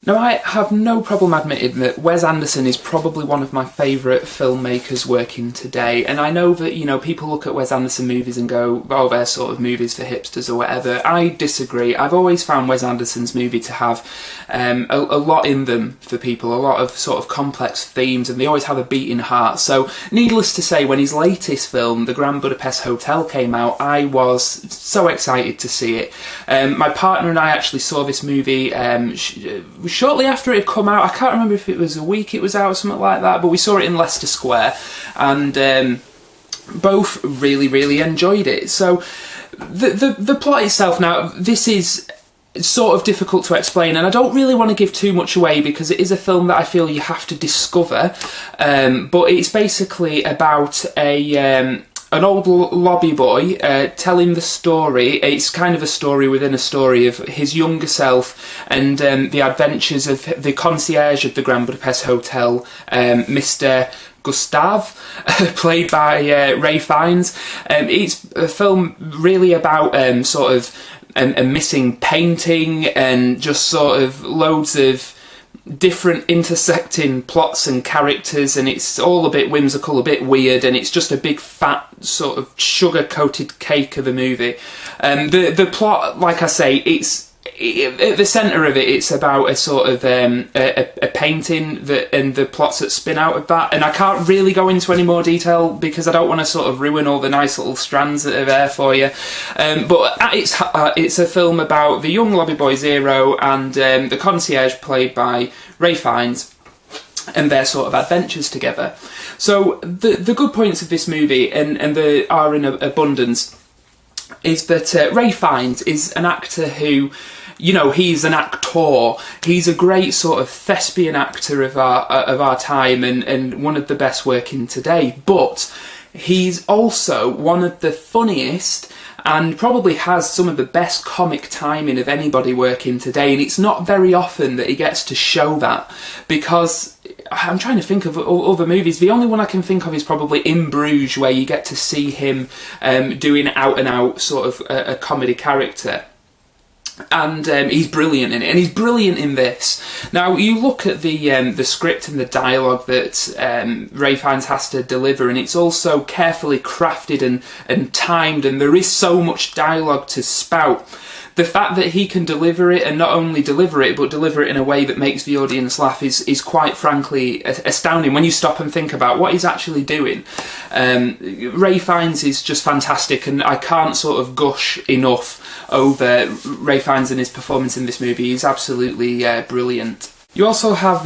Now, I have no problem admitting that Wes Anderson is probably one of my favourite filmmakers working today, and I know that, people look at Wes Anderson movies and go, oh, they're sort of movies for hipsters or whatever. I disagree. I've always found Wes Anderson's movie to have a lot in them for people, a lot of sort of complex themes, and they always have a beating heart. So, needless to say, when his latest film, The Grand Budapest Hotel, came out, I was so excited to see it. My partner and I actually saw this movie shortly after it had come out. I can't remember if it was a week it was out or something like that, but we saw it in Leicester Square, and both really enjoyed it. So the plot itself, now, this is sort of difficult to explain, and I don't really want to give too much away because it is a film that I feel you have to discover, but it's basically about an old lobby boy telling the story. It's kind of a story within a story of his younger self and the adventures of the concierge of the Grand Budapest Hotel, Mr. Gustave, played by Ray Fiennes. It's a film really about sort of a missing painting and just sort of loads of different intersecting plots and characters, and it's all a bit whimsical, a bit weird, and it's just a big fat sort of sugar-coated cake of a movie. The plot, like I say, at the centre of it, it's about a sort of a painting and the plots that spin out of that, and I can't really go into any more detail because I don't want to sort of ruin all the nice little strands that are there for you, but at its heart, it's a film about the young lobby boy Zero and the concierge played by Ray Fiennes and their sort of adventures together. So the good points of this movie, and they are in abundance, is that Ray Fiennes is an actor who, he's an actor. He's a great sort of thespian actor of our time, and one of the best working today. But he's also one of the funniest and probably has some of the best comic timing of anybody working today. And it's not very often that he gets to show that, because I'm trying to think of other movies. The only one I can think of is probably In Bruges, where you get to see him doing out-and-out sort of a comedy character. And he's brilliant in it, and he's brilliant in this. Now, you look at the script and the dialogue that Ray Fiennes has to deliver, and it's also carefully crafted and timed, and there is so much dialogue to spout. The fact that he can deliver it, and not only deliver it, but deliver it in a way that makes the audience laugh is quite frankly astounding when you stop and think about what he's actually doing. Ray Fiennes is just fantastic, and I can't sort of gush enough over Ray Fiennes and his performance in this movie. He's absolutely brilliant. You also have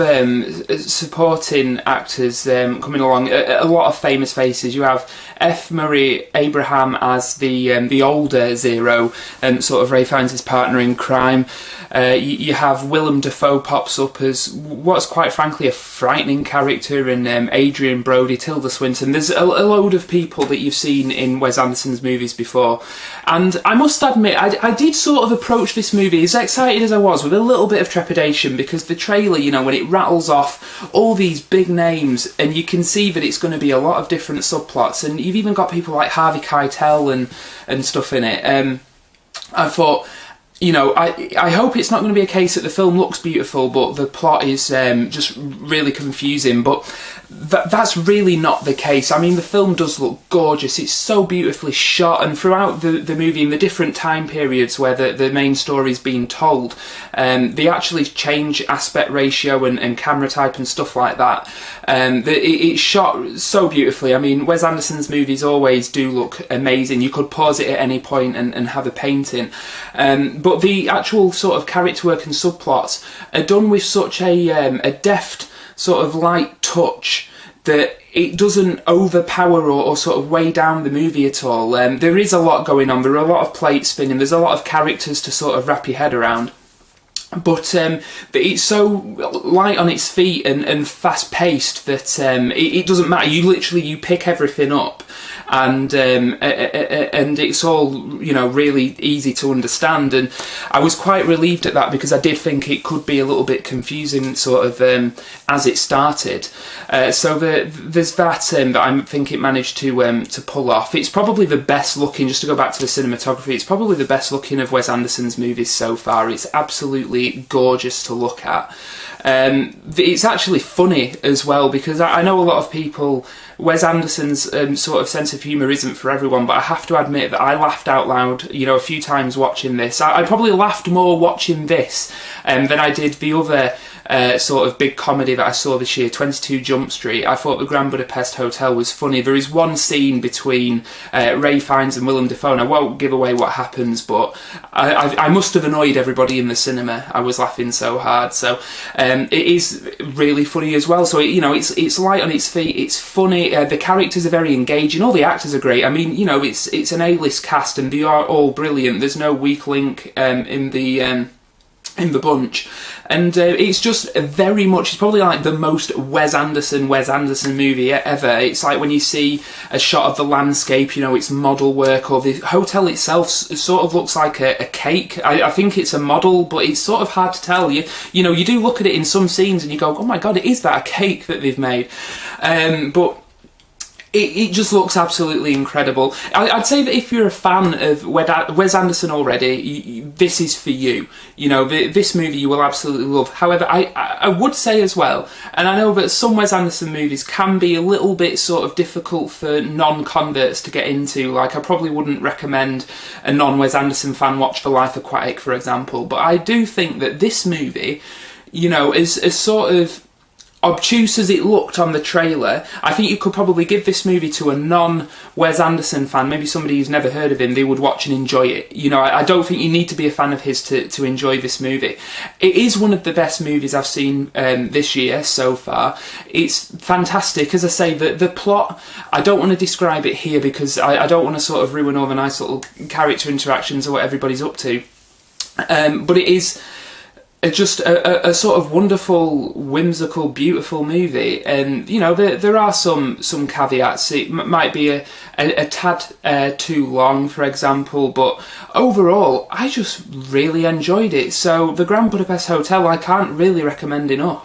supporting actors coming along, a lot of famous faces. You have F. Murray Abraham as the older Zero, and sort of Ray Fiennes' partner in crime. You have Willem Dafoe pops up as what's quite frankly a frightening character, and Adrian Brody, Tilda Swinton. There's a load of people that you've seen in Wes Anderson's movies before. And I must admit, I did sort of approach this movie, as excited as I was, with a little bit of trepidation, because the trailer, when it rattles off all these big names, and you can see that it's going to be a lot of different subplots, and you've even got people like Harvey Keitel and stuff in it. I thought, I hope it's not going to be a case that the film looks beautiful, but the plot is just really confusing. But that's really not the case. I mean, the film does look gorgeous. It's so beautifully shot, and throughout the movie, in the different time periods where the main story is being told, they actually change aspect ratio and camera type and stuff like that. It's shot so beautifully. I mean, Wes Anderson's movies always do look amazing. You could pause it at any point and have a painting. But the actual sort of character work and subplots are done with such a deft sort of light touch that it doesn't overpower or sort of weigh down the movie at all. There is a lot going on. There are a lot of plates spinning. There's a lot of characters to sort of wrap your head around. But it's so light on its feet and fast-paced that it doesn't matter. You pick everything up, and it's all really easy to understand. And I was quite relieved at that, because I did think it could be a little bit confusing, sort of as it started. So there's that I think it managed to pull off. It's probably the best looking. Just to go back to the cinematography, it's probably the best looking of Wes Anderson's movies so far. It's absolutely absolutely gorgeous to look at. It's actually funny as well, because I know a lot of people, Wes Anderson's sort of sense of humour isn't for everyone, but I have to admit that I laughed out loud, you know, a few times watching this. I probably laughed more watching this than I did the other sort of big comedy that I saw this year, 22 Jump Street. I thought the Grand Budapest Hotel was funny. There is one scene between Ray Fiennes and Willem Dafoe, and I won't give away what happens, but I must have annoyed everybody in the cinema. I was laughing so hard. So it is really funny as well. So you know, it's light on its feet. It's funny. The characters are very engaging. All the actors are great. I mean, you know, it's an A-list cast, and they are all brilliant. There's no weak link in the bunch, and it's just very much, it's probably like the most Wes Anderson movie ever. It's like when you see a shot of the landscape, you know, it's model work, or the hotel itself sort of looks like a cake. I think it's a model, but it's sort of hard to tell. You know, you do look at it in some scenes and you go, oh my god, is that a cake that they've made? But it just looks absolutely incredible. I'd say that if you're a fan of Wes Anderson already, this is for you. You know, this movie you will absolutely love. However, I would say as well, and I know that some Wes Anderson movies can be a little bit sort of difficult for non-converts to get into. Like, I probably wouldn't recommend a non-Wes Anderson fan watch For Life Aquatic, for example. But I do think that this movie, you know, is sort of obtuse as it looked on the trailer. I think you could probably give this movie to a non-Wes Anderson fan, maybe somebody who's never heard of him. They would watch and enjoy it. You know, I don't think you need to be a fan of his to enjoy this movie. It is one of the best movies I've seen this year so far. It's fantastic. As I say, the plot, I don't want to describe it here because I don't want to sort of ruin all the nice little character interactions or what everybody's up to. But it is just a sort of wonderful, whimsical, beautiful movie. And you know, there are some caveats. It might be a tad too long, for example, but overall I just really enjoyed it. So the Grand Budapest Hotel I can't really recommend enough.